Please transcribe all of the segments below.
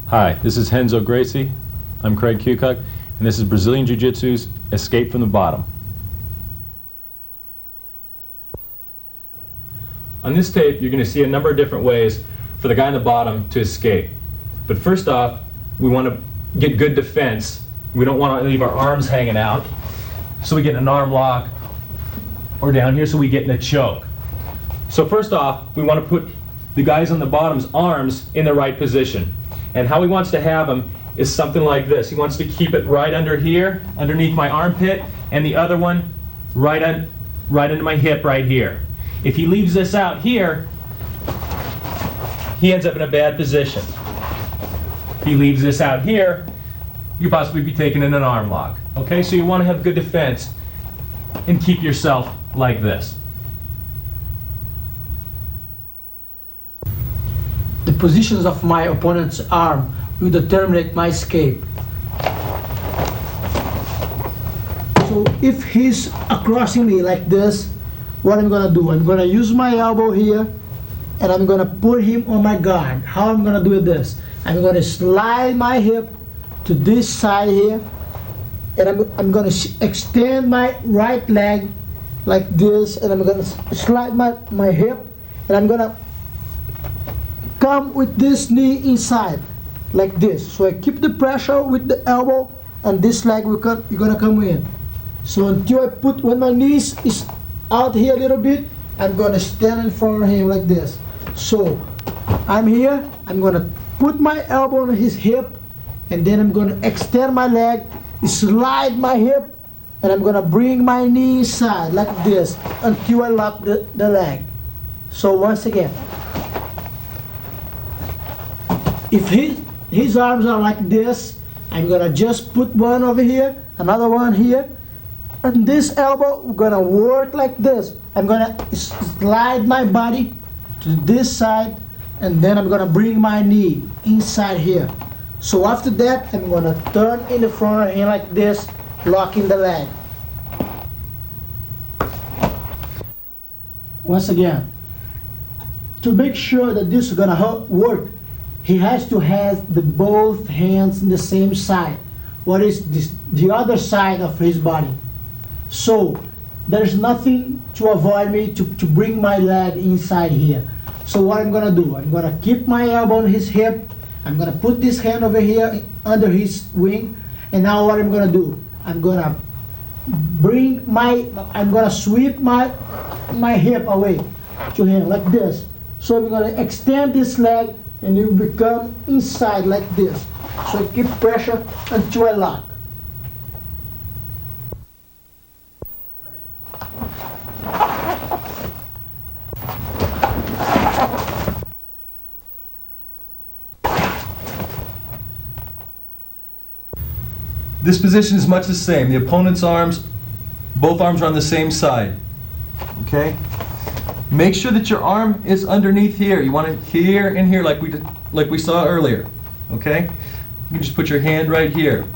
Hi, this is Renzo Gracie. I'm Craig Cucuck, and this is Brazilian Jiu-Jitsu's Escape from the Bottom. On this tape, you're going to see a number of different ways for the guy on the bottom to escape. But first off, we want to get good defense. We don't want to leave our arms hanging out. So we get an arm lock, or down here so we get in a choke. So first off, we want to put the guys on the bottom's arms in the right position. And how he wants to have them is something like this. He wants to keep it right under here, underneath my armpit, and the other one right under my hip right here. If he leaves this out here, he ends up in a bad position. If he leaves this out here, you could possibly be taken in an arm lock. Okay, so you want to have good defense and keep yourself like this. The positions of my opponent's arm will determine my escape. So if he's crossing me like this, what I'm gonna do? I'm gonna use my elbow here and I'm gonna put him on my guard. How I'm gonna do this? I'm gonna slide my hip to this side here, and I'm gonna extend my right leg like this, and I'm gonna slide my hip, and I'm gonna come with this knee inside like this. So I keep the pressure with the elbow, and this leg you're gonna come in. So until when my knees is out here a little bit, I'm gonna stand in front of him like this. So I'm here, I'm gonna put my elbow on his hip, and then I'm gonna extend my leg, slide my hip, and I'm gonna bring my knee inside like this until I lock the leg. So once again, if his arms are like this, I'm gonna just put one over here, another one here, and this elbow, we're gonna work like this. I'm gonna slide my body to this side, and then I'm gonna bring my knee inside here. So after that, I'm gonna turn in the front of him like this, locking the leg. Once again, to make sure that this is gonna work, he has to have both hands in the same side. What is this? The other side of his body. So there's nothing to avoid me to bring my leg inside here. So what I'm gonna do? I'm gonna keep my elbow on his hip. I'm gonna put this hand over here under his wing, and now what I'm gonna do? I'm gonna sweep my hip away to him like this. So I'm gonna extend this leg, and you become inside like this. So I keep pressure until I lock. This position is much the same. The opponent's arms, both arms are on the same side. Okay? Make sure that your arm is underneath here. You want it here and here like we saw earlier. Okay? You can just put your hand right here.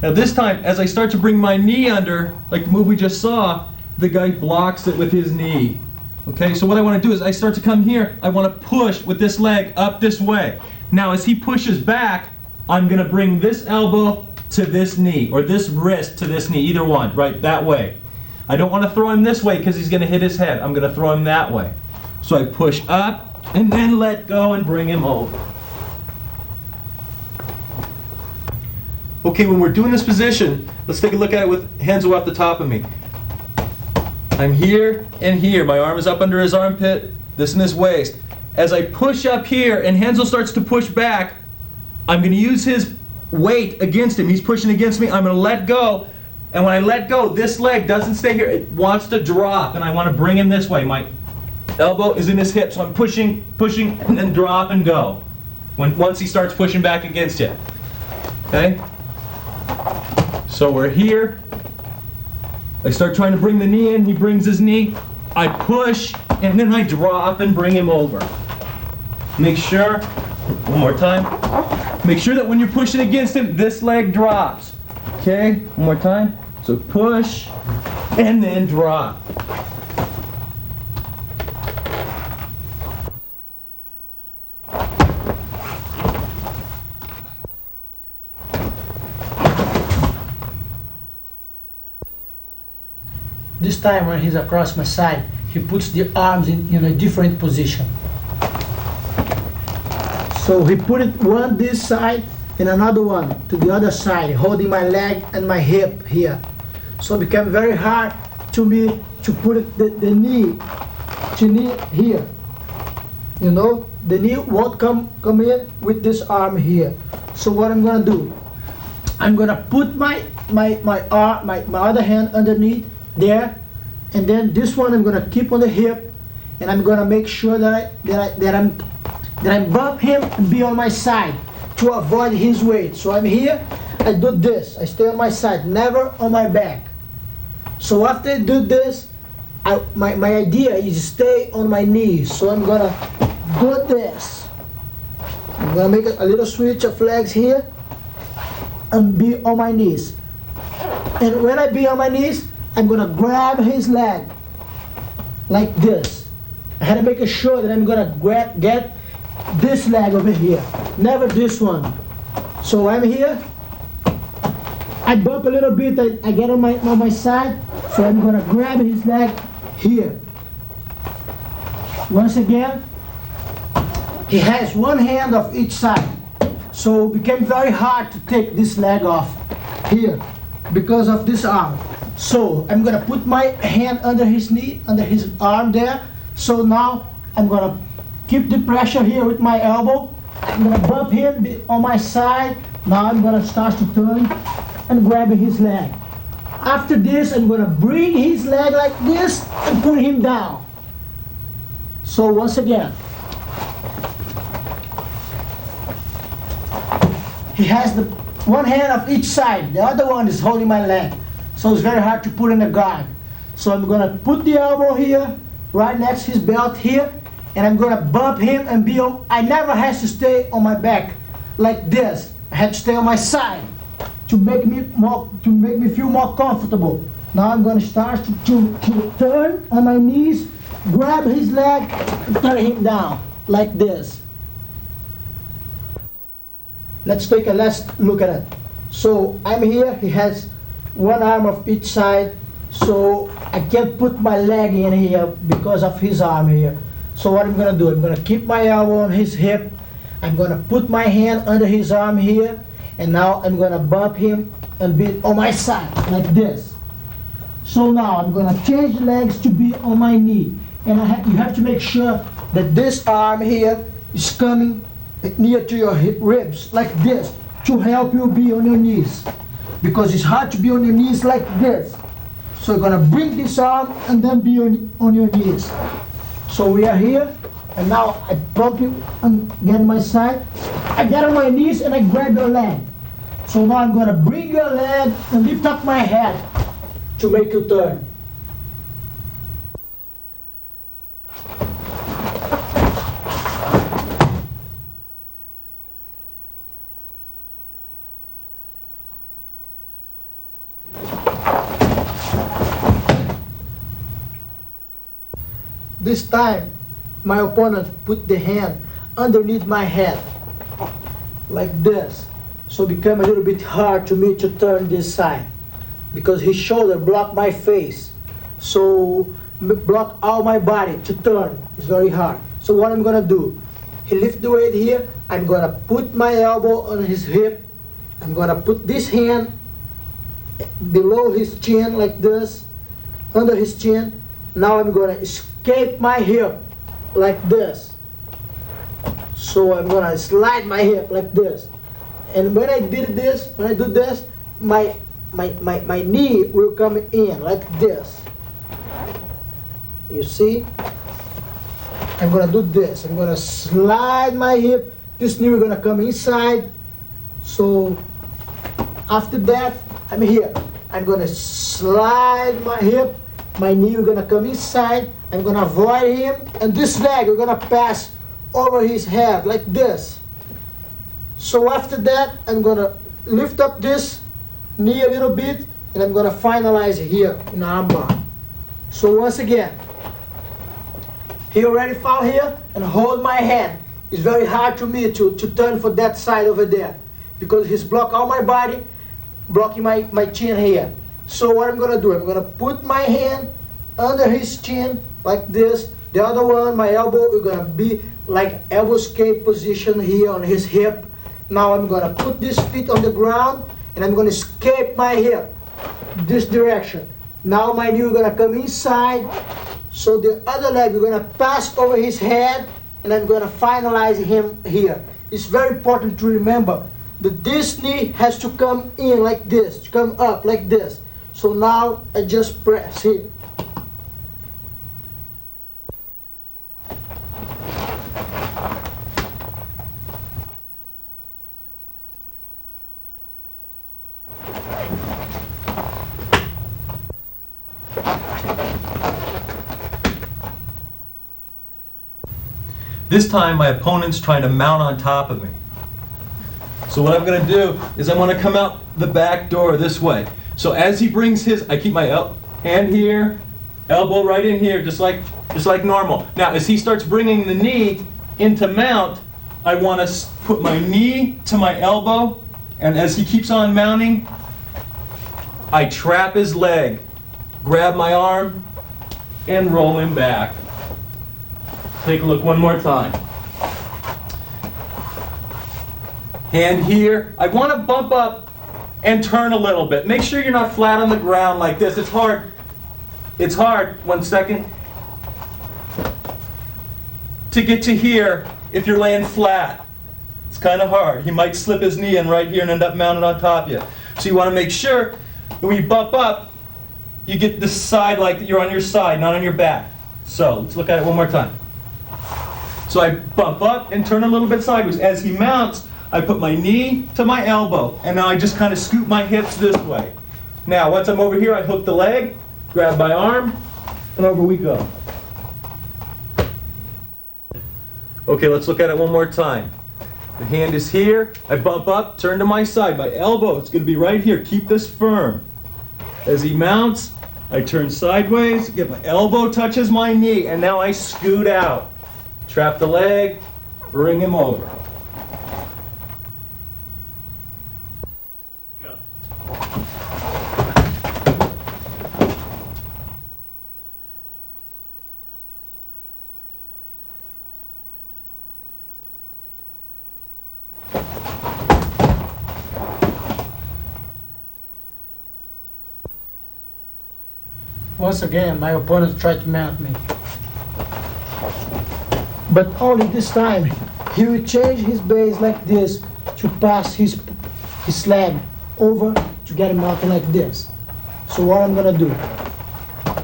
Now this time, as I start to bring my knee under, like the move we just saw, the guy blocks it with his knee. Okay? So what I want to do is I start to come here, I want to push with this leg up this way. Now as he pushes back, I'm going to bring this elbow to this knee, or this wrist to this knee, either one, right, that way. I don't want to throw him this way because he's going to hit his head. I'm going to throw him that way. So I push up and then let go and bring him over. Okay, when we're doing this position, let's take a look at it with Renzo off the top of me. I'm here and here. My arm is up under his armpit, this in his waist. As I push up here and Renzo starts to push back, I'm going to use his weight against him. He's pushing against me. I'm going to let go. And when I let go, this leg doesn't stay here. It wants to drop, and I want to bring him this way. My elbow is in his hip, so I'm pushing, and then drop and go. Once he starts pushing back against you. Okay? So we're here. I start trying to bring the knee in. He brings his knee. I push, and then I drop and bring him over. Make sure, one more time. Make sure that when you're pushing against him, this leg drops. Okay? One more time. So push, and then drop. this time when he's across my side, he puts the arms in a different position. So he put it one this side and another one to the other side, holding my leg and my hip here. So it became very hard to me to put it, the knee here. You know, the knee won't come in with this arm here. So what I'm gonna do, I'm gonna put my other hand underneath there, and then this one I'm gonna keep on the hip, and I'm gonna make sure that I bump him and be on my side to avoid his weight. So I'm here, I do this, I stay on my side, never on my back. So after I do this, my idea is stay on my knees. So I'm gonna do this. I'm gonna make a little switch of legs here and be on my knees. And when I be on my knees, I'm gonna grab his leg like this. I had to make sure that I'm gonna get this leg over here, never this one. So I'm here, I bump a little bit, I get on my side, so I'm gonna grab his leg here. Once again, he has one hand of each side, so it became very hard to take this leg off here because of this arm. So I'm gonna put my hand under his knee, under his arm there. So now I'm gonna keep the pressure here with my elbow. I'm gonna bump him on my side. Now I'm gonna start to turn and grab his leg. After this, I'm gonna bring his leg like this and put him down. So once again, he has the one hand of each side. The other one is holding my leg. So it's very hard to put in a guard. So I'm gonna put the elbow here, right next to his belt here, and I'm gonna bump him and be on. I never had to stay on my back like this. I had to stay on my side to make me feel more comfortable. Now I'm gonna start to turn on my knees, grab his leg, and turn him down like this. Let's take a last look at it. So I'm here, he has one arm of each side, so I can't put my leg in here because of his arm here. So what I'm gonna do, I'm gonna keep my elbow on his hip, I'm gonna put my hand under his arm here, and now I'm gonna bump him and be on my side, like this. So now I'm gonna change legs to be on my knee, and you have to make sure that this arm here is coming near to your hip ribs, like this, to help you be on your knees. Because it's hard to be on your knees like this. So you're gonna bring this arm and then be on your knees. So we are here, and now I bump you and get on my side. I get on my knees and I grab your leg. So now I'm gonna bring your leg and lift up my head to make you turn. This time, my opponent put the hand underneath my head, like this. So it became a little bit hard to me to turn this side, because his shoulder blocked my face. So block all my body to turn is very hard. So what I'm gonna do, he lift the weight here, I'm gonna put my elbow on his hip, I'm gonna put this hand below his chin like this, under his chin. Now I'm gonna escape my hip like this. So I'm gonna slide my hip like this. And when I do this, my knee will come in like this. You see? I'm gonna do this. I'm gonna slide my hip. This knee will gonna come inside. So after that, I'm here. I'm gonna slide my hip. My knee is gonna come inside. I'm gonna avoid him, and this leg is gonna pass over his head like this. So after that, I'm gonna lift up this knee a little bit, and I'm gonna finalize here in armbar. So once again, he already fall here and hold my hand. It's very hard to me to turn for that side over there, because he's blocked all my body, blocking my chin here. So what I'm gonna do, I'm gonna put my hand under his chin like this. The other one, my elbow, is gonna be like elbow escape position here on his hip. Now I'm gonna put this feet on the ground and I'm gonna escape my hip this direction. Now my knee is gonna come inside. So the other leg, we're gonna pass over his head and I'm gonna finalize him here. It's very important to remember that this knee has to come in like this, to come up like this. So now I just press here. This time my opponent's trying to mount on top of me. So what I'm going to do is I'm going to come out the back door this way. So as he brings his, I keep my hand here, elbow right in here, just like normal. Now as he starts bringing the knee into mount, I want to put my knee to my elbow, and as he keeps on mounting, I trap his leg, grab my arm, and roll him back. Take a look one more time. Hand here. I want to bump up and turn a little bit. Make sure you're not flat on the ground like this. It's hard. It's hard. 1 second. To get to here if you're laying flat. It's kind of hard. He might slip his knee in right here and end up mounted on top of you. So you want to make sure that when you bump up, you get this side like you're on your side, not on your back. So let's look at it one more time. So I bump up and turn a little bit sideways. As he mounts, I put my knee to my elbow, and now I just kind of scoop my hips this way. Now, once I'm over here, I hook the leg, grab my arm, and over we go. Okay, let's look at it one more time. The hand is here. I bump up, turn to my side. My elbow, it's going to be right here. Keep this firm. As he mounts, I turn sideways, get my elbow touches my knee, and now I scoot out. Trap the leg, bring him over. Go. Once again, my opponent tried to mount me. But only this time, he will change his base like this to pass his leg over to get him mounted like this. So what I'm gonna do,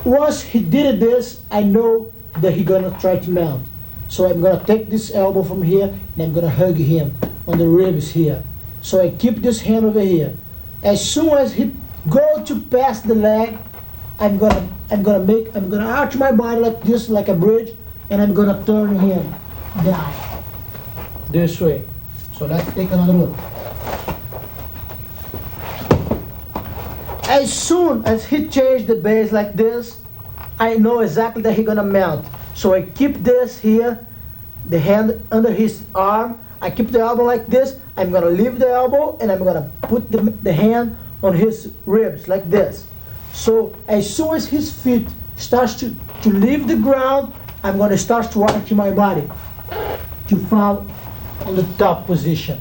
once he did this, I know that he's gonna try to mount. So I'm gonna take this elbow from here and I'm gonna hug him on the ribs here. So I keep this hand over here. As soon as he go to pass the leg, I'm gonna arch my body like this, like a bridge, and I'm gonna turn him down this way. So let's take another look. As soon as he changed the base like this, I know exactly that he's gonna mount. So I keep this here, the hand under his arm. I keep the elbow like this. I'm gonna leave the elbow and I'm gonna put the hand on his ribs like this. So as soon as his feet starts to leave the ground, I'm going to start to arch my body to fall on the top position.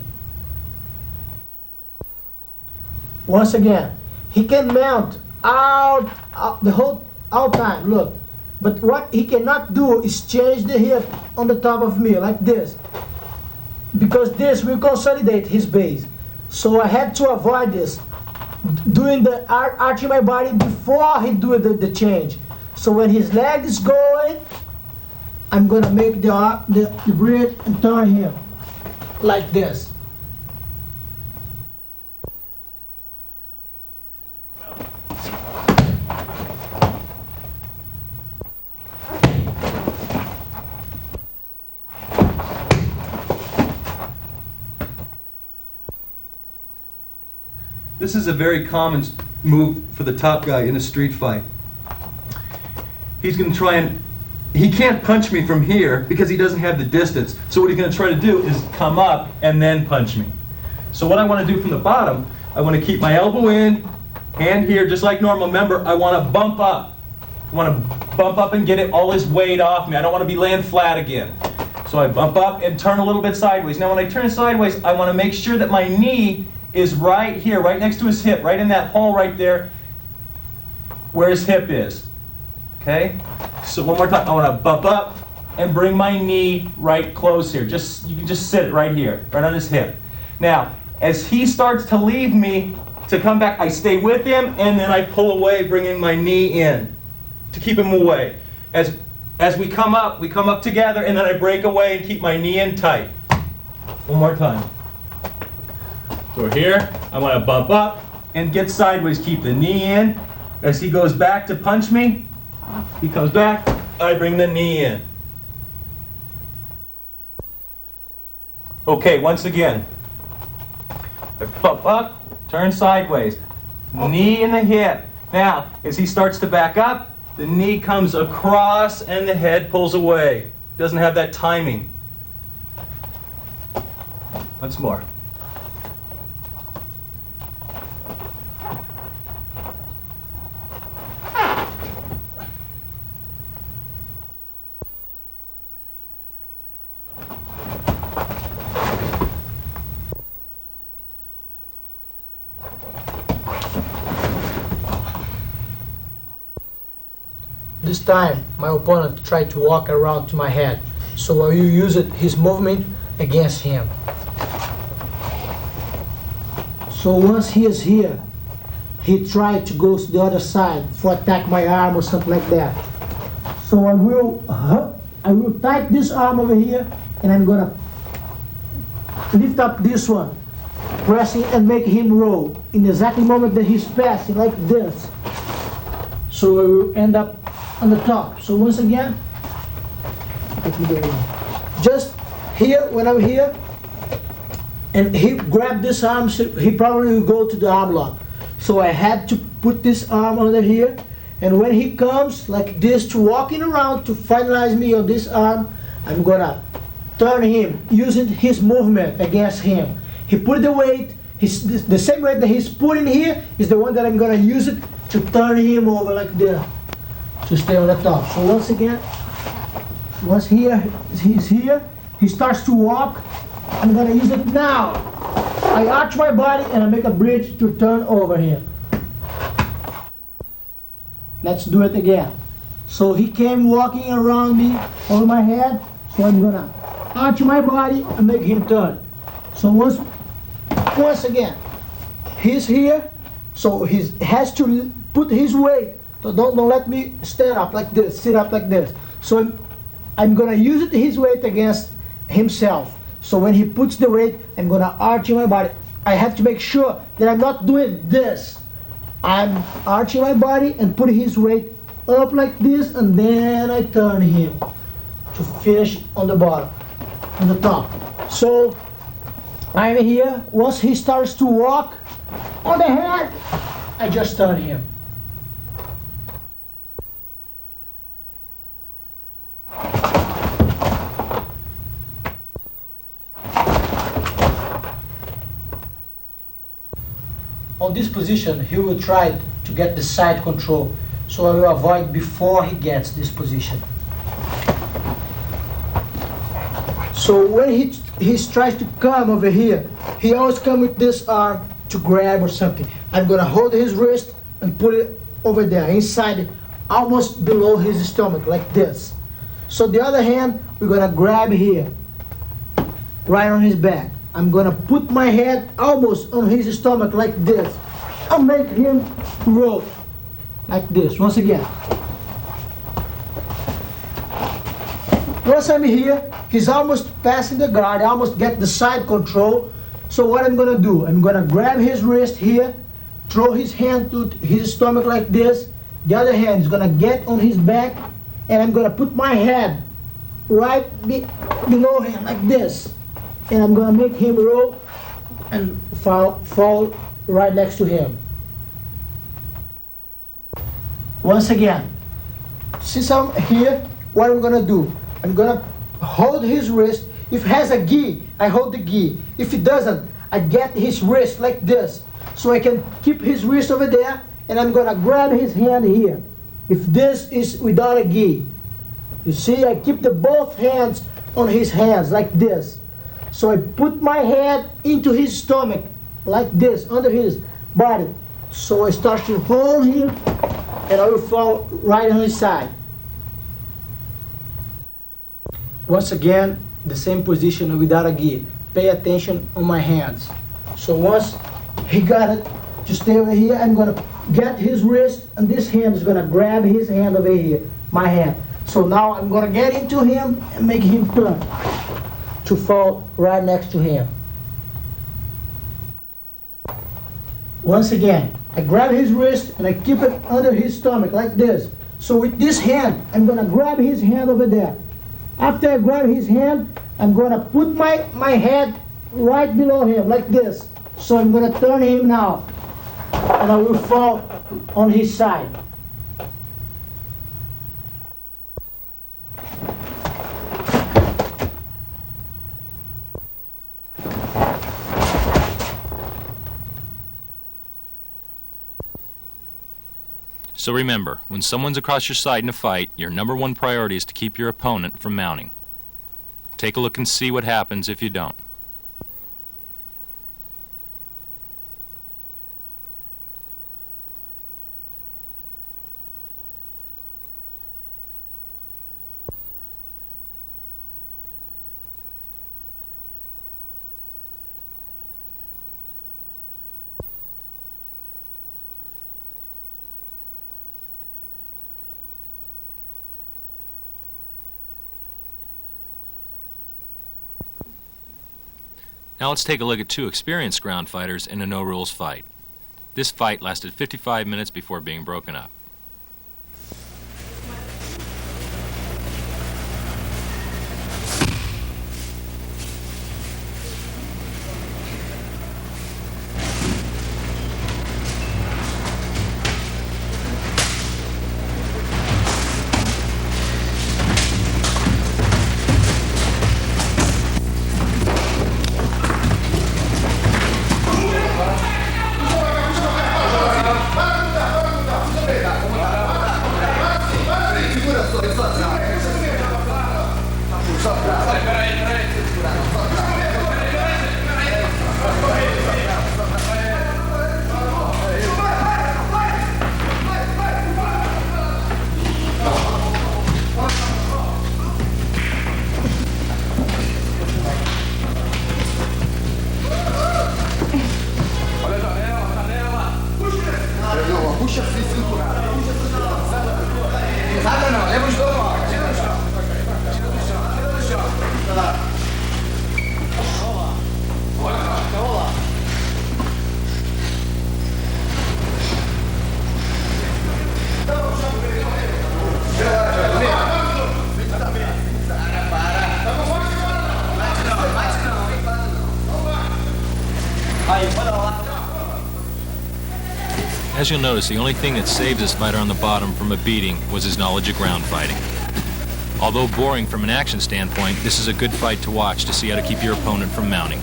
Once again, he can mount the whole time, look. But what he cannot do is change the hip on the top of me like this, because this will consolidate his base. So I had to avoid this, doing the arching my body before he do the change. So when his leg is going, I'm gonna make the bridge and turn him like this. This is a very common move for the top guy in a street fight. He's going to try and, he can't punch me from here because he doesn't have the distance. So what he's going to try to do is come up and then punch me. So what I want to do from the bottom, I want to keep my elbow in, Hand here, just like normal. Remember, I want to bump up. I want to bump up and get all his weight off me. I don't want to be laying flat again. So I bump up and turn a little bit sideways. Now when I turn sideways, I want to make sure that my knee is right here, right next to his hip, right in that hole right there where his hip is. Okay? So one more time, I want to bump up and bring my knee right close here. You can just sit it right here, right on his hip. Now, as he starts to leave me to come back, I stay with him and then I pull away, bringing my knee in to keep him away. As we come up together, and then I break away and keep my knee in tight. One more time. So we're here. I want to bump up and get sideways. Keep the knee in. As he goes back to punch me, he comes back, I bring the knee in. Okay, once again. I bump up, turn sideways. Knee in the hip. Now, as he starts to back up, the knee comes across and the head pulls away. Doesn't have that timing. Once more. This time, my opponent tried to walk around to my head, so I will use his movement against him. So once he is here, he tried to go to the other side for attack my arm or something like that. So I will tighten this arm over here, and I'm gonna lift up this one, pressing and make him roll in the exact moment that he's passing like this. So I will end up on the top. So once again, just here, when I'm here, and he grabbed this arm, so he probably will go to the arm lock. So I had to put this arm under here, and when he comes like this to walking around to finalize me on this arm, I'm gonna turn him using his movement against him. He put the weight, the same weight that he's putting here is the one that I'm gonna use it to turn him over like this, to stay on the top. So once again, once he's here, he starts to walk, I'm gonna use it now. I arch my body and I make a bridge to turn over him. Let's do it again. So he came walking around me over my head, so I'm gonna arch my body and make him turn. So once again, he's here, so he has to put his weight. So don't let me stand up like this, sit up like this. So I'm gonna use his weight against himself. So when he puts the weight, I'm gonna arch my body. I have to make sure that I'm not doing this. I'm arching my body and putting his weight up like this, and then I turn him to finish on the bottom, on the top. So I'm here. Once he starts to walk on the head, I just turn him. On this position, he will try to get the side control, so I will avoid before he gets this position. So when he tries to come over here, he always comes with this arm to grab or something. I'm gonna hold his wrist and put it over there, inside, almost below his stomach, like this. So the other hand, we're gonna grab here, right on his back. I'm gonna put my head almost on his stomach like this. I'll make him roll like this. Once again. Once I'm here, he's almost passing the guard. I almost get the side control. So what I'm gonna do, I'm gonna grab his wrist here, throw his hand to his stomach like this. The other hand is gonna get on his back, and I'm gonna put my head right below him like this. And I'm gonna make him roll and fall right next to him. Once again, since I'm here, what I'm gonna do, I'm gonna hold his wrist. If he has a gi, I hold the gi. If he doesn't, I get his wrist like this. So I can keep his wrist over there, and I'm gonna grab his hand here. If this is without a gi, you see, I keep the both hands on his hands like this. So I put my head into his stomach like this, under his body. So I start to hold him, and I will fall right on his side. Once again, the same position without a gi. Pay attention on my hands. So once he got it, just stay over here. I'm gonna get his wrist, and this hand is gonna grab his hand over here, my hand. So now I'm gonna get into him and make him turn to fall right next to him. Once again, I grab his wrist and I keep it under his stomach like this. So with this hand, I'm gonna grab his hand over there. After I grab his hand, I'm gonna put my head right below him like this. So I'm gonna turn him now, and I will fall on his side. So remember, when someone's across your side in a fight, your number one priority is to keep your opponent from mounting. Take a look and see what happens if you don't. Now let's take a look at two experienced ground fighters in a no-rules fight. This fight lasted 55 minutes before being broken up. As you'll notice, the only thing that saved this fighter on the bottom from a beating was his knowledge of ground fighting. Although boring from an action standpoint, this is a good fight to watch to see how to keep your opponent from mounting.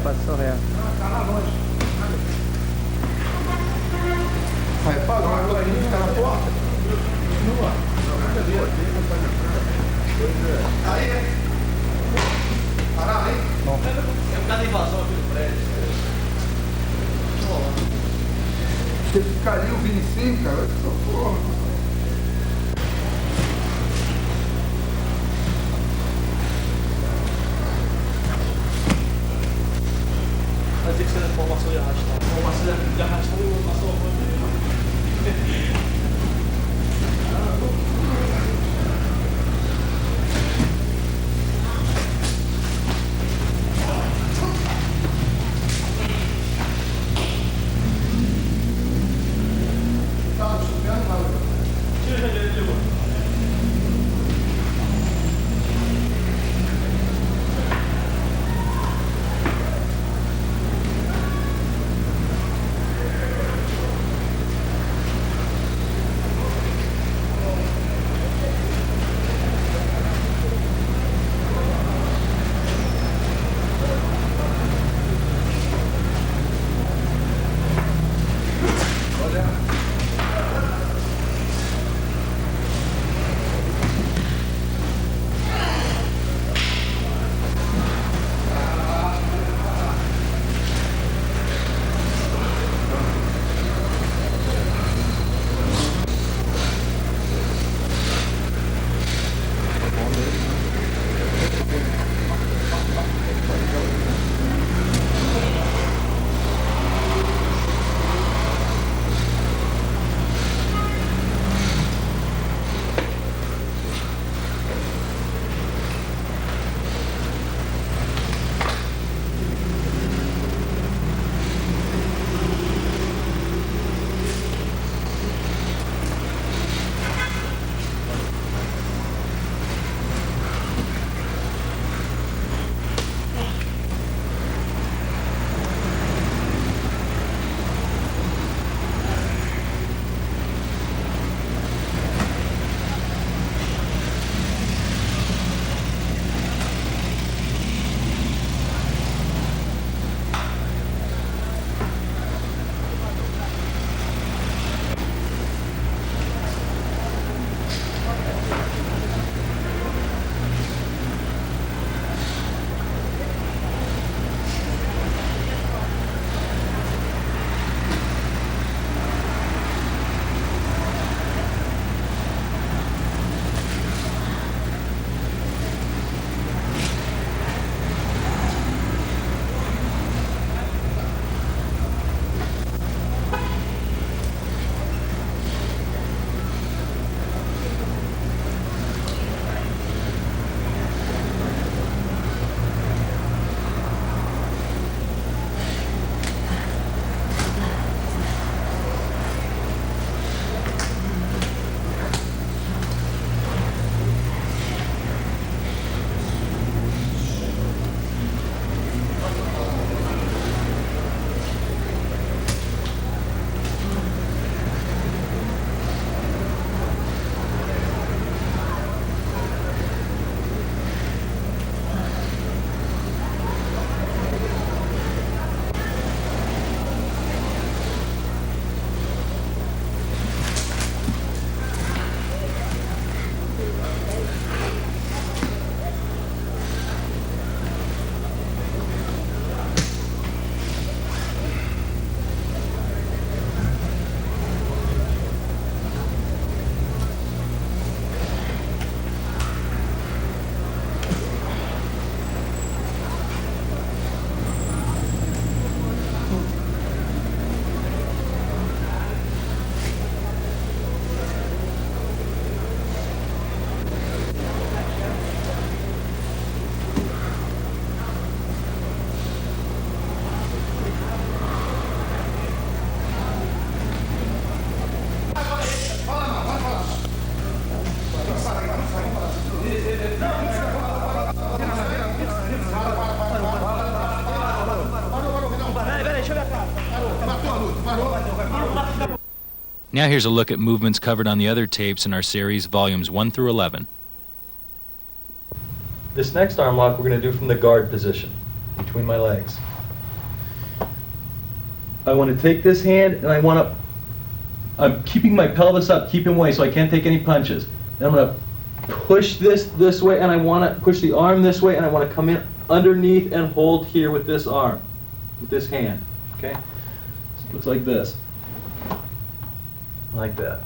passou reto. Vai, fala, agora a gente tá na porta. Aí, parado, hein? Não. É por causa da invasão aqui do prédio. Você ficar ali, o Vinicinho, cara, socorro. Vai dizer que você é formação de arrastar. Formação de arrastar e passou a mão. Now here's a look at movements covered on the other tapes in our series, volumes 1 through 11. This next arm lock we're going to do from the guard position, between my legs. I want to take this hand and I'm keeping my pelvis up, keeping weight so I can't take any punches. And I'm going to push this way, and I want to push the arm this way, and I want to come in underneath and hold here with this arm, with this hand. Okay? So it looks like this. Like that.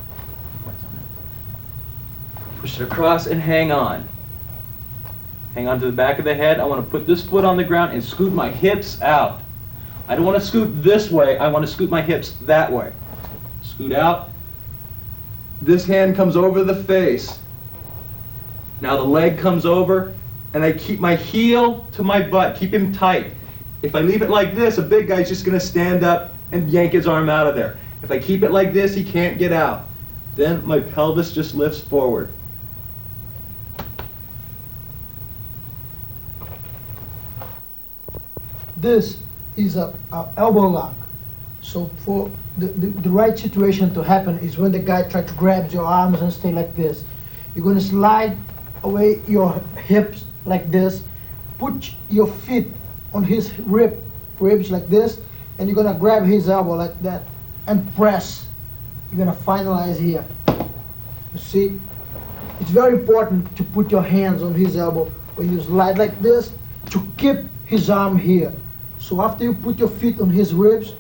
Push it across and hang on. Hang on to the back of the head. I want to put this foot on the ground and scoot my hips out. I don't want to scoot this way. I want to scoot my hips that way. Scoot out. This hand comes over the face. Now the leg comes over, and I keep my heel to my butt. Keep him tight. If I leave it like this, a big guy's just going to stand up and yank his arm out of there. If I keep it like this, he can't get out. Then my pelvis just lifts forward. This is a elbow lock. So for the right situation to happen is when the guy tries to grab your arms and stay like this. You're going to slide away your hips like this, put your feet on his ribs like this, and you're going to grab his elbow like that and press. You're going to finalize here. You see? It's very important to put your hands on his elbow when you slide like this to keep his arm here. So after you put your feet on his ribs,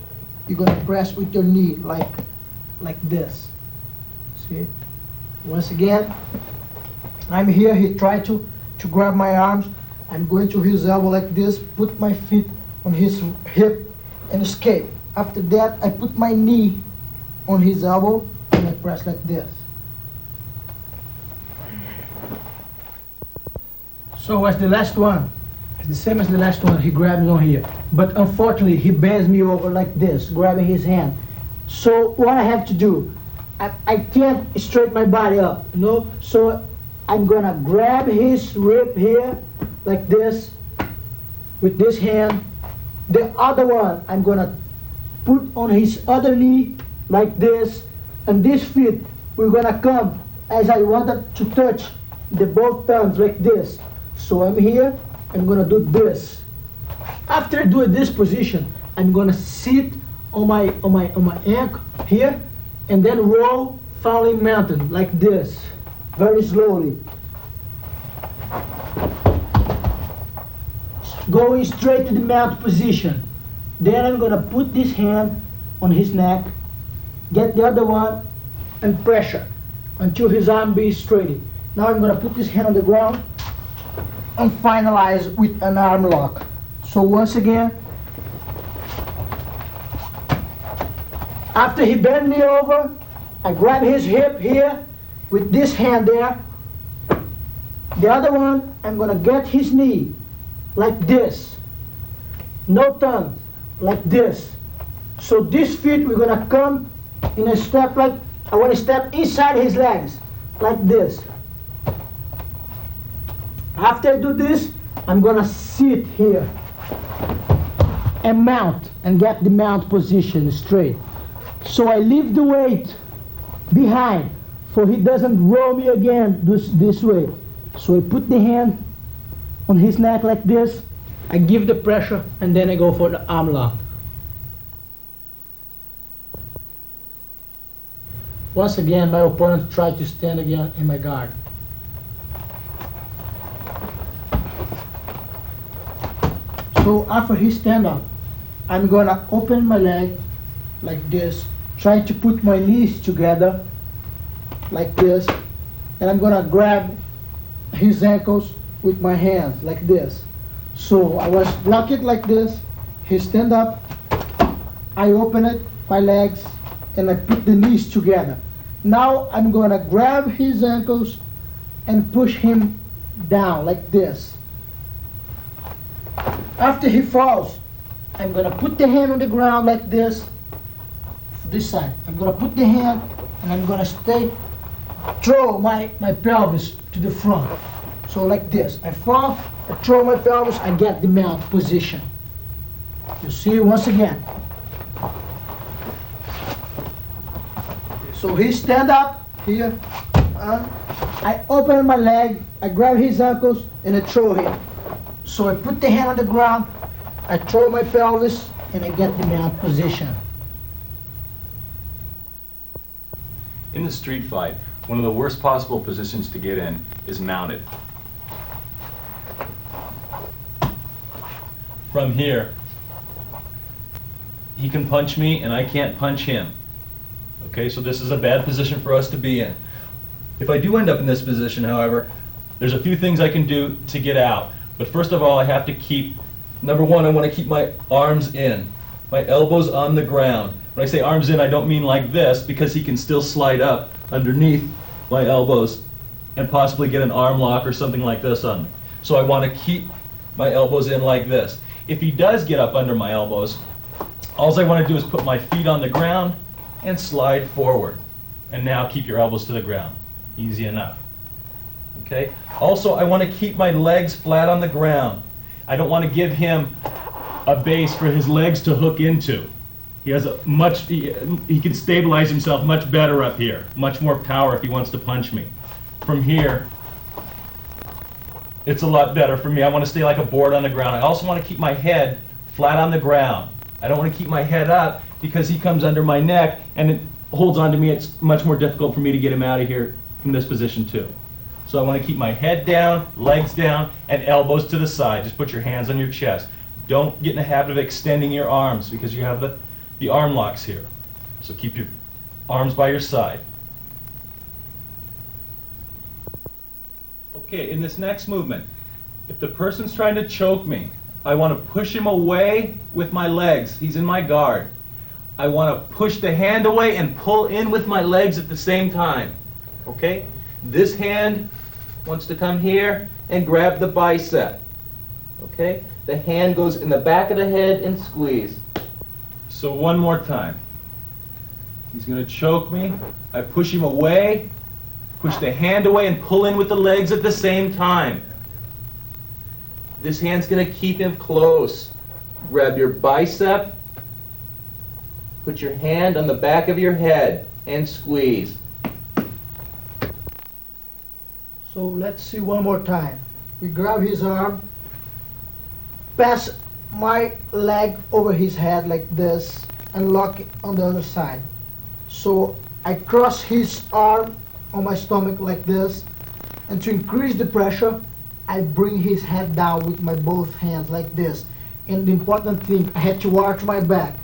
you're going to press with your knee like this. See? Once again, I'm here. He tried to grab my arms. I'm going to his elbow like this, put my feet on his hip and escape. After that, I put my knee on his elbow and I press like this. So as the last one, the same as the last one, he grabs on here. But unfortunately, he bends me over like this, grabbing his hand. So what I have to do, I can't straighten my body up, you know? So I'm gonna grab his rib here, like this, with this hand. The other one, I'm gonna put on his other knee, like this. And this feet, we're gonna come as I wanted to touch the both thumbs, like this. So I'm here. I'm gonna do this. After doing this position, I'm gonna sit on my ankle here, and then roll falling mountain like this, very slowly, going straight to the mount position. Then I'm gonna put this hand on his neck, get the other one, and pressure until his arm be straight. Now I'm gonna put this hand on the ground and finalize with an arm lock. So once again, after he bent me over, I grab his hip here with this hand there. The other one, I'm gonna get his knee like this. No tongue, like this. So this feet, we're gonna come in a step like, I wanna step inside his legs, like this. After I do this, I'm gonna sit here and mount and get the mount position straight. So I leave the weight behind so he doesn't roll me again this way. So I put the hand on his neck like this, I give the pressure, and then I go for the arm lock. Once again, my opponent tried to stand again in my guard. So after he stand up, I'm gonna open my leg like this, try to put my knees together like this, and I'm gonna grab his ankles with my hands like this. So I was block it like this, he stand up, I open it, my legs, and I put the knees together. Now I'm gonna grab his ankles and push him down like this. After he falls, I'm gonna put the hand on the ground like this, this side. I'm gonna put the hand and I'm gonna throw my pelvis to the front. So like this, I fall, I throw my pelvis, I get the mount position. You see, once again. So he stand up here, I open my leg, I grab his ankles and I throw him. So I put the hand on the ground, I throw my pelvis, and I get the mount position. In the street fight, one of the worst possible positions to get in is mounted. From here, he can punch me and I can't punch him. Okay, so this is a bad position for us to be in. If I do end up in this position, however, there's a few things I can do to get out. But first of all, I have to keep, number one, I want to keep my arms in, my elbows on the ground. When I say arms in, I don't mean like this, because he can still slide up underneath my elbows and possibly get an arm lock or something like this on me. So I want to keep my elbows in like this. If he does get up under my elbows, all I want to do is put my feet on the ground and slide forward. And now keep your elbows to the ground. Easy enough. Okay? Also, I want to keep my legs flat on the ground. I don't want to give him a base for his legs to hook into. He has a he can stabilize himself much better up here. Much more power if he wants to punch me. From here, it's a lot better for me. I want to stay like a board on the ground. I also want to keep my head flat on the ground. I don't want to keep my head up because he comes under my neck and it holds on to me. It's much more difficult for me to get him out of here from this position too. So I want to keep my head down, legs down, and elbows to the side. Just put your hands on your chest. Don't get in the habit of extending your arms because you have the arm locks here. So keep your arms by your side. Okay, in this next movement, if the person's trying to choke me, I want to push him away with my legs. He's in my guard. I want to push the hand away and pull in with my legs at the same time. Okay? This hand wants to come here and grab the bicep. Okay? The hand goes in the back of the head and squeeze. So one more time. He's going to choke me. I push him away, push the hand away, and pull in with the legs at the same time. This hand's going to keep him close. Grab your bicep, put your hand on the back of your head, and squeeze. So let's see one more time. We grab his arm, pass my leg over his head like this, and lock it on the other side. So I cross his arm on my stomach like this, and to increase the pressure, I bring his head down with my both hands like this. And the important thing, I had to arch my back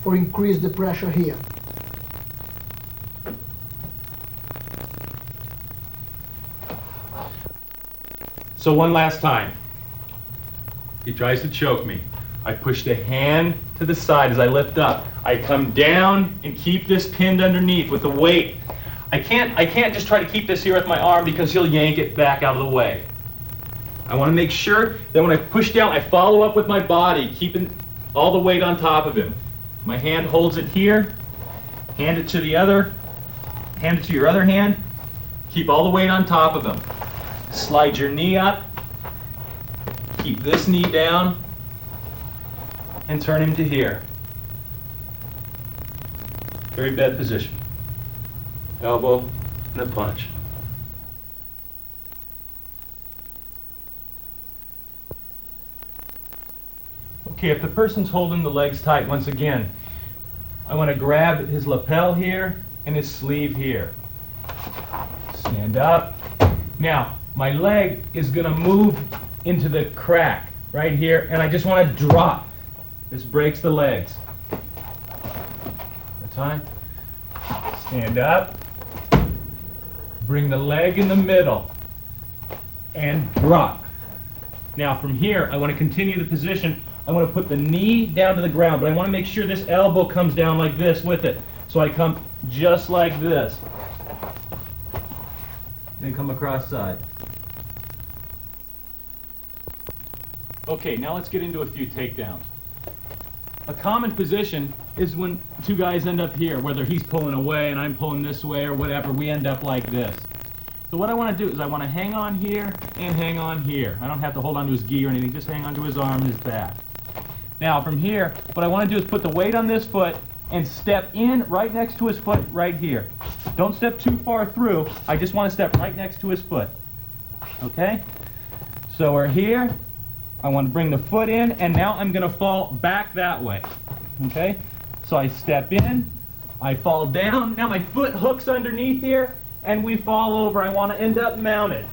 for increase the pressure here. So one last time. He tries to choke me. I push the hand to the side as I lift up. I come down and keep this pinned underneath with the weight. I can't just try to keep this here with my arm because he'll yank it back out of the way. I want to make sure that when I push down, I follow up with my body, keeping all the weight on top of him. My hand holds it here. Hand it to the other. Hand it to your other hand. Keep all the weight on top of him. Slide your knee up. Keep this knee down. And turn him to here. Very bad position. Elbow and a punch. Okay, if the person's holding the legs tight, once again, I want to grab his lapel here and his sleeve here. Stand up. Now, my leg is going to move into the crack right here, and I just want to drop. This breaks the legs. One time. Stand up. Bring the leg in the middle and drop. Now from here, I want to continue the position. I want to put the knee down to the ground, but I want to make sure this elbow comes down like this with it. So I come just like this. And come across side. Okay, now let's get into a few takedowns. A common position is when two guys end up here, whether he's pulling away and I'm pulling this way or whatever, we end up like this. So what I want to do is I want to hang on here and hang on here. I don't have to hold on to his gi or anything, just hang on to his arm and his back. Now from here, what I want to do is put the weight on this foot and step in right next to his foot right here. Don't step too far through, I just want to step right next to his foot. Okay? So we're here. I want to bring the foot in, and now I'm going to fall back that way. Okay? So I step in, I fall down. Now my foot hooks underneath here, and we fall over. I want to end up mounted.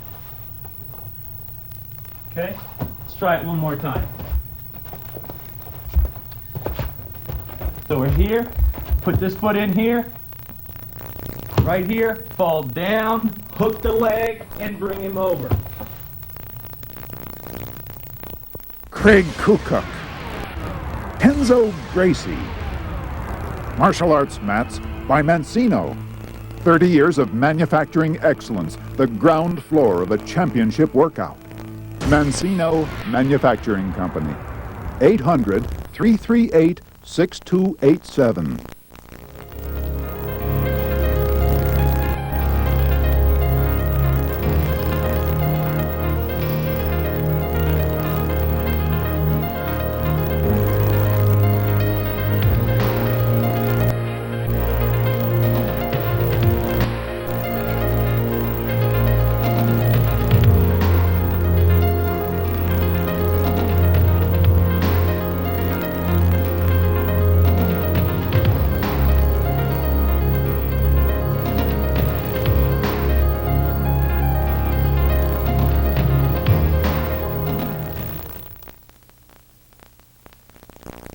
Okay? Let's try it one more time. So we're here. Put this foot in here. Right here. Fall down. Hook the leg, and bring him over. Craig Kukuk, Renzo Gracie. Martial arts mats by Mancino. 30 years of manufacturing excellence, the ground floor of a championship workout. Mancino Manufacturing Company. 800-338-6287.